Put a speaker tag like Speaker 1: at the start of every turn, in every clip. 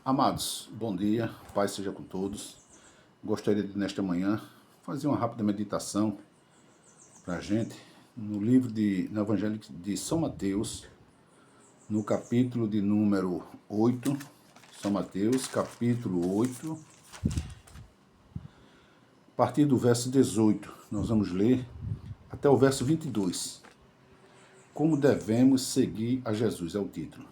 Speaker 1: Amados, bom dia, paz seja com todos. Gostaria de, nesta manhã, fazer uma rápida meditação para a gente no Evangelho de São Mateus, no capítulo de número 8, São Mateus, capítulo 8, a partir do verso 18, nós vamos ler até o verso 22. Como devemos seguir a Jesus, é o título.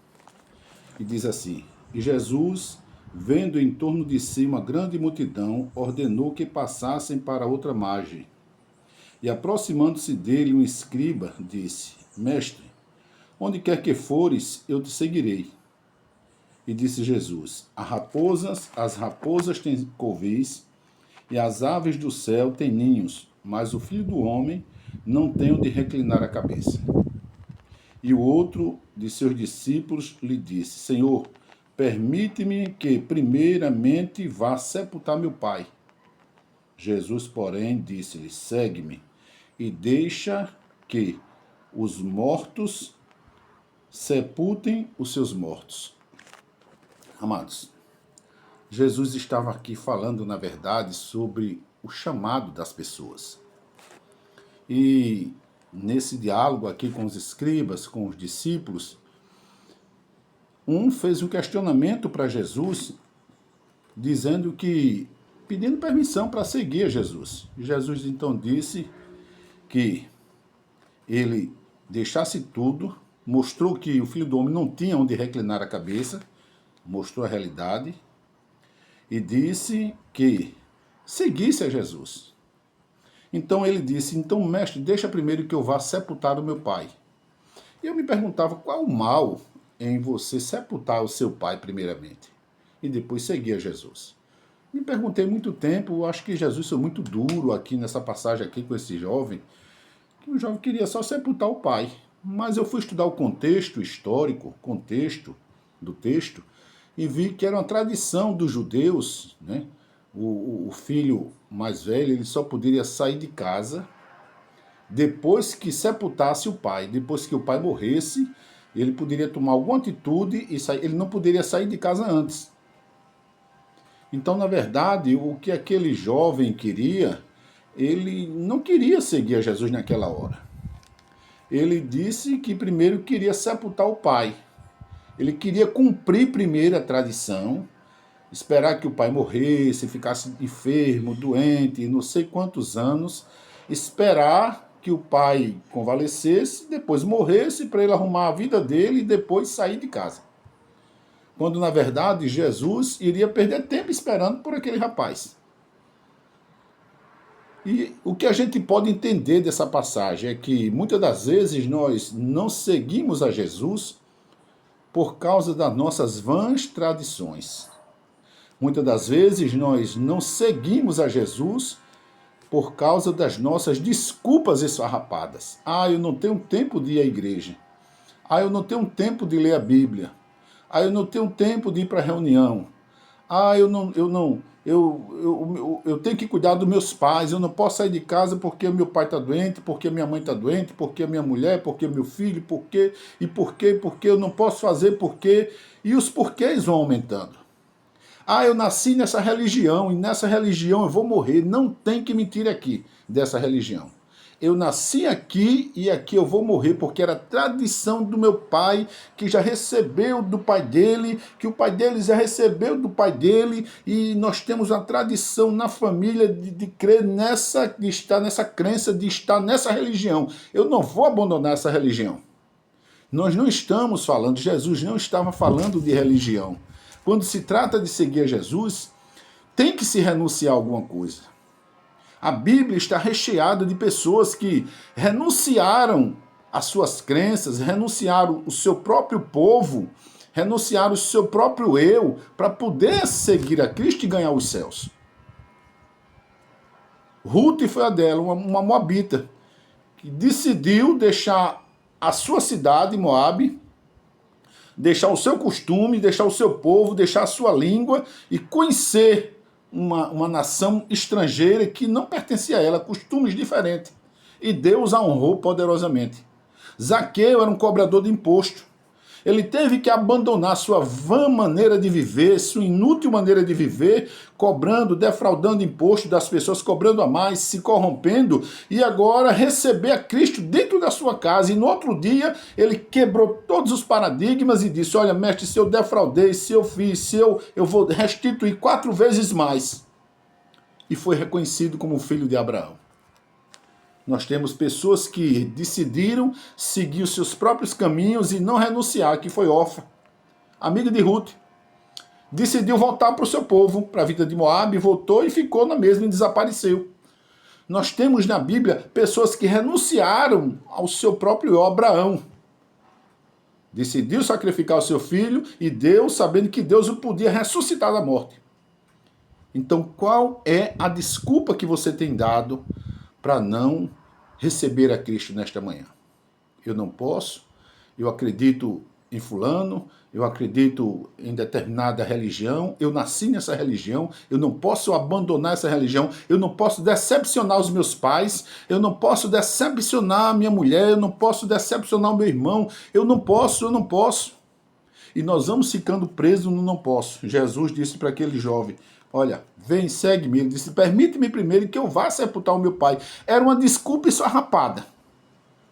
Speaker 1: E diz assim: E Jesus, vendo em torno de si uma grande multidão, ordenou que passassem para outra margem. E aproximando-se dele um escriba, disse: Mestre, onde quer que fores, eu te seguirei. E disse Jesus: As raposas têm covis, e as aves do céu têm ninhos, mas o Filho do Homem não tem onde reclinar a cabeça. E o outro de seus discípulos lhe disse: Senhor, permite-me que primeiramente vá sepultar meu pai. Jesus, porém, disse-lhe: Segue-me e deixa que os mortos sepultem os seus mortos. Amados, Jesus estava aqui falando, na verdade, sobre o chamado das pessoas. E nesse diálogo aqui com os escribas, com os discípulos, um fez um questionamento para Jesus, pedindo permissão para seguir a Jesus. Jesus então disse que ele deixasse tudo, mostrou que o Filho do Homem não tinha onde reclinar a cabeça, mostrou a realidade, e disse que seguisse a Jesus. Então ele disse: então, mestre, deixa primeiro que eu vá sepultar o meu pai. E eu me perguntava, qual o mal em você sepultar o seu pai primeiramente e depois seguir a Jesus? Me perguntei muito tempo, eu acho que Jesus foi muito duro aqui nessa passagem aqui com esse jovem, que o jovem queria só sepultar o pai. Mas eu fui estudar o contexto histórico, contexto do texto, e vi que era uma tradição dos judeus, né? O filho mais velho, ele só poderia sair de casa depois que sepultasse o pai. Depois que o pai morresse, ele poderia tomar alguma atitude e sair. Ele não poderia sair de casa antes. Então, na verdade, o que aquele jovem queria, ele não queria seguir a Jesus naquela hora. Ele disse que primeiro queria sepultar o pai. Ele queria cumprir primeiro a tradição, esperar que o pai morresse, ficasse enfermo, doente, não sei quantos anos, esperar que o pai convalescesse, depois morresse para ele arrumar a vida dele e depois sair de casa. Quando, na verdade, Jesus iria perder tempo esperando por aquele rapaz. E o que a gente pode entender dessa passagem é que, muitas das vezes, nós não seguimos a Jesus por causa das nossas vãs tradições. Muitas das vezes, nós não seguimos a Jesus por causa das nossas desculpas esfarrapadas. Eu não tenho tempo de ir à igreja. Eu não tenho tempo de ler a Bíblia. Eu não tenho tempo de ir para a reunião. Eu tenho que cuidar dos meus pais. Eu não posso sair de casa porque meu pai está doente, porque minha mãe está doente, porque minha mulher, porque meu filho, porque eu não posso fazer porque. E os porquês vão aumentando. Eu nasci nessa religião e nessa religião eu vou morrer. Não tem que me tire aqui dessa religião. Eu nasci aqui e aqui eu vou morrer porque era tradição do meu pai, que já recebeu do pai dele, que o pai dele já recebeu do pai dele, e nós temos uma tradição na família de crer nessa, de estar nessa crença, de estar nessa religião. Eu não vou abandonar essa religião. Nós não estamos falando, Jesus não estava falando de religião. Quando se trata de seguir a Jesus, tem que se renunciar a alguma coisa. A Bíblia está recheada de pessoas que renunciaram às suas crenças, renunciaram o seu próprio povo, renunciaram o seu próprio eu, para poder seguir a Cristo e ganhar os céus. Ruth foi a dela, uma moabita, que decidiu deixar a sua cidade, Moabe, deixar o seu costume, deixar o seu povo, deixar a sua língua e conhecer uma nação estrangeira que não pertencia a ela, costumes diferentes. E Deus a honrou poderosamente. Zaqueu era um cobrador de imposto. Ele teve que abandonar sua vã maneira de viver, sua inútil maneira de viver, cobrando, defraudando imposto das pessoas, cobrando a mais, se corrompendo, e agora receber a Cristo dentro da sua casa. E no outro dia, ele quebrou todos os paradigmas e disse: olha, mestre, se eu defraudei, se eu fiz, se eu vou restituir 4 vezes mais. E foi reconhecido como filho de Abraão. Nós temos pessoas que decidiram seguir os seus próprios caminhos e não renunciar, que foi Orfa, amiga de Ruth. Decidiu voltar para o seu povo, para a vida de Moabe, voltou e ficou na mesma e desapareceu. Nós temos na Bíblia pessoas que renunciaram ao seu próprio Abraão. Decidiu sacrificar o seu filho e Deus, sabendo que Deus o podia ressuscitar da morte. Então, qual é a desculpa que você tem dado para não receber a Cristo nesta manhã? Eu não posso, eu acredito em fulano, eu acredito em determinada religião, eu nasci nessa religião, eu não posso abandonar essa religião, eu não posso decepcionar os meus pais, eu não posso decepcionar a minha mulher, eu não posso decepcionar o meu irmão, eu não posso. E nós vamos ficando presos no não posso. Jesus disse para aquele jovem: olha, vem, segue-me. Ele disse: permite-me primeiro que eu vá sepultar o meu pai. Era uma desculpa esfarrapada.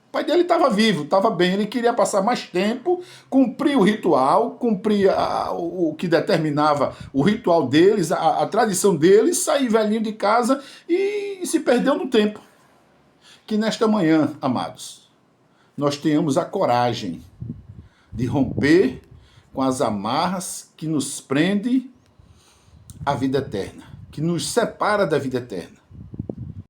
Speaker 1: O pai dele estava vivo, estava bem, ele queria passar mais tempo, cumprir o ritual, cumprir o que determinava o ritual deles, a tradição deles, sair velhinho de casa e se perdeu no tempo. Que nesta manhã, amados, nós tenhamos a coragem de romper com as amarras que nos prendem à vida eterna, que nos separa da vida eterna.